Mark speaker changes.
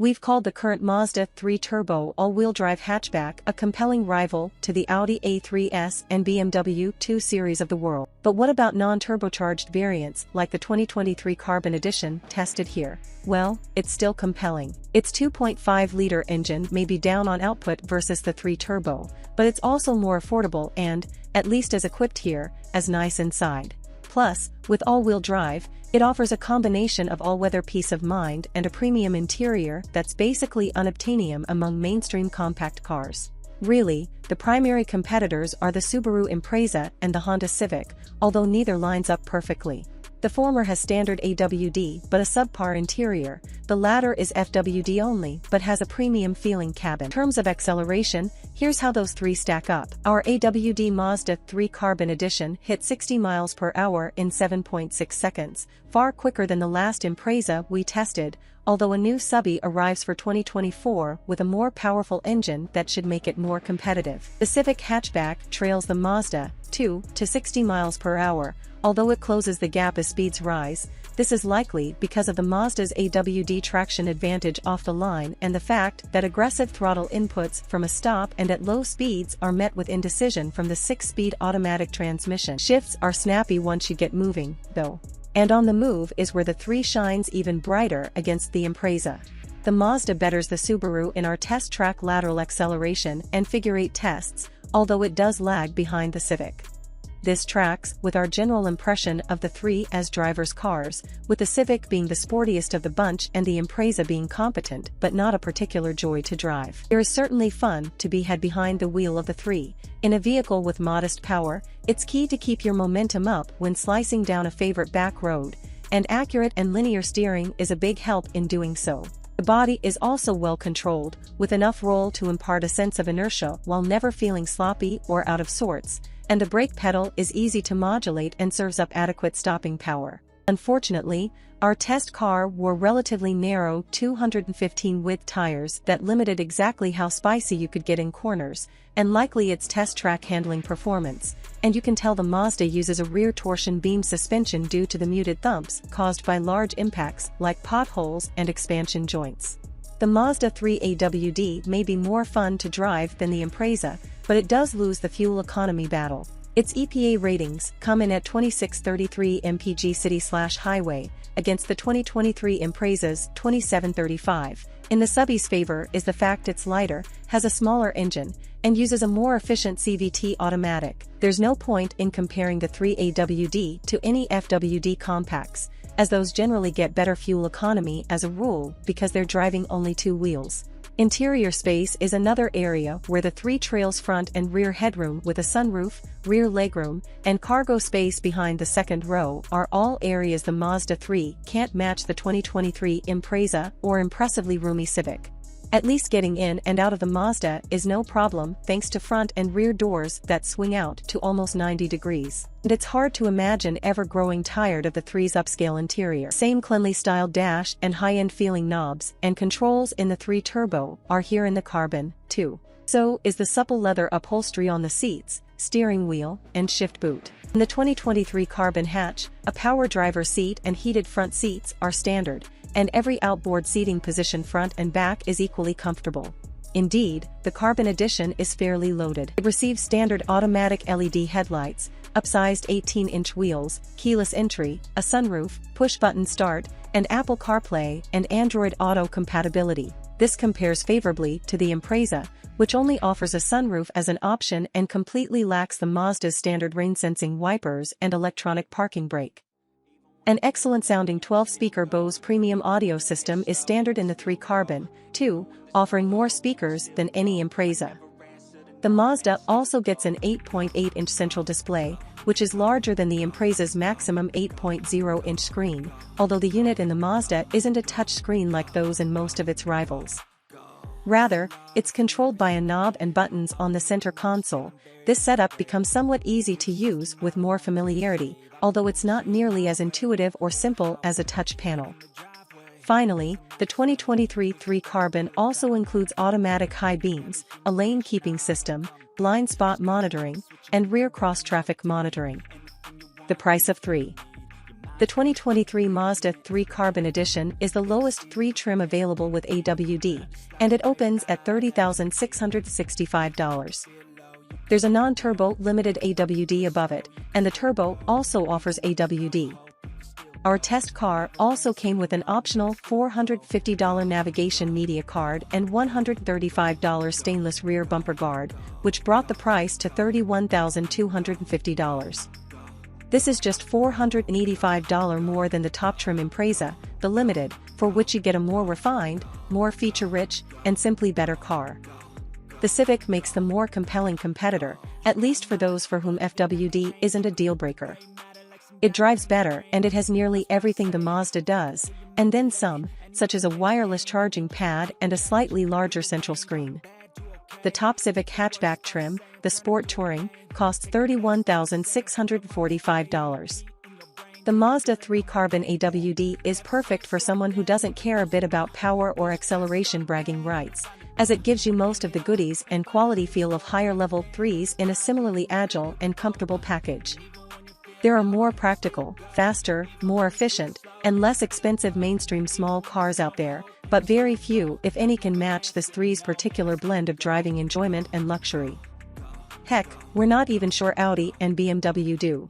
Speaker 1: We've called the current Mazda 3 turbo all-wheel drive hatchback a compelling rival to the Audi A3s and BMW 2 Series of the world. But what about non-turbocharged variants like the 2023 Carbon Edition tested here? Well, it's still compelling. Its 2.5-liter engine may be down on output versus the 3 turbo, but it's also more affordable and, at least as equipped here, as nice inside. Plus, with all-wheel drive, it offers a combination of all-weather peace of mind and a premium interior that's basically unobtainium among mainstream compact cars. Really, the primary competitors are the Subaru Impreza and the Honda Civic, although neither lines up perfectly. The former has standard AWD but a subpar interior, the latter is FWD only but has a premium-feeling cabin. In terms of acceleration, here's how those three stack up. Our AWD Mazda 3 Carbon Edition hit 60 miles per hour in 7.6 seconds, far quicker than the last Impreza we tested, although a new subby arrives for 2024 with a more powerful engine that should make it more competitive. The Civic hatchback trails the Mazda 2 to 60 miles per hour, although it closes the gap as speeds rise. This is likely because of the Mazda's AWD traction advantage off the line and the fact that aggressive throttle inputs from a stop and at low speeds are met with indecision from the 6-speed automatic transmission. Shifts are snappy once you get moving, though. And on the move is where the 3 shines even brighter against the Impreza. The Mazda betters the Subaru in our test track lateral acceleration and figure 8 tests, although it does lag behind the Civic. This tracks with our general impression of the 3 as drivers' cars, with the Civic being the sportiest of the bunch and the Impreza being competent but not a particular joy to drive. There is certainly fun to be had behind the wheel of the 3. In a vehicle with modest power, it's key to keep your momentum up when slicing down a favorite back road, and accurate and linear steering is a big help in doing so. The body is also well controlled, with enough roll to impart a sense of inertia while never feeling sloppy or out of sorts, and the brake pedal is easy to modulate and serves up adequate stopping power. Unfortunately, our test car wore relatively narrow 215 width tires that limited exactly how spicy you could get in corners, and likely its test track handling performance, and you can tell the Mazda uses a rear torsion beam suspension due to the muted thumps caused by large impacts like potholes and expansion joints. The Mazda 3 AWD may be more fun to drive than the Impreza, but it does lose the fuel economy battle. Its EPA ratings come in at 2633 mpg city/highway, against the 2023 Impreza's 2735. In the subby's favor is the fact it's lighter, has a smaller engine, and uses a more efficient CVT automatic. There's no point in comparing the 3 AWD to any FWD compacts, as those generally get better fuel economy as a rule because they're driving only 2 wheels. Interior space is another area where the 3 trails front and rear headroom with a sunroof, rear legroom, and cargo space behind the second row are all areas the Mazda 3 can't match the 2023 Impreza or impressively roomy Civic. At least getting in and out of the Mazda is no problem thanks to front and rear doors that swing out to almost 90 degrees. And it's hard to imagine ever growing tired of the 3's upscale interior. Same cleanly styled dash and high-end feeling knobs and controls in the 3 Turbo are here in the Carbon, too. So is the supple leather upholstery on the seats, steering wheel, and shift boot. In the 2023 Carbon hatch, a power driver seat and heated front seats are standard, and every outboard seating position front and back is equally comfortable. Indeed, the Carbon Edition is fairly loaded. It receives standard automatic LED headlights, upsized 18-inch wheels, keyless entry, a sunroof, push-button start, and Apple CarPlay and Android Auto compatibility. This compares favorably to the Impreza, which only offers a sunroof as an option and completely lacks the Mazda's standard rain-sensing wipers and electronic parking brake. An excellent-sounding 12-speaker Bose premium audio system is standard in the 3 Carbon, too, offering more speakers than any Impreza. The Mazda also gets an 8.8-inch central display, which is larger than the Impreza's maximum 8.0-inch screen, although the unit in the Mazda isn't a touchscreen like those in most of its rivals. Rather, it's controlled by a knob and buttons on the center console. This setup becomes somewhat easy to use with more familiarity, although it's not nearly as intuitive or simple as a touch panel. Finally, the 2023 3 Carbon also includes automatic high beams, a lane-keeping system, blind spot monitoring, and rear cross-traffic monitoring. The price of 3 The 2023 Mazda 3 Carbon Edition is the lowest 3 trim available with AWD, and it opens at $30,665. There's a non-turbo limited AWD above it, and the turbo also offers AWD. Our test car also came with an optional $450 navigation media card and $135 stainless rear bumper guard, which brought the price to $31,250. This is just $485 more than the top trim Impreza, the Limited, for which you get a more refined, more feature-rich, and simply better car. The Civic makes the more compelling competitor, at least for those for whom FWD isn't a deal-breaker. It drives better and it has nearly everything the Mazda does, and then some, such as a wireless charging pad and a slightly larger central screen. The top Civic hatchback trim, the Sport Touring, costs $31,645. The Mazda 3 Carbon AWD is perfect for someone who doesn't care a bit about power or acceleration bragging rights, as it gives you most of the goodies and quality feel of higher-level 3s in a similarly agile and comfortable package. There are more practical, faster, more efficient, and less expensive mainstream small cars out there, but very few if any can match this 3's particular blend of driving enjoyment and luxury. Heck, we're not even sure Audi and BMW do.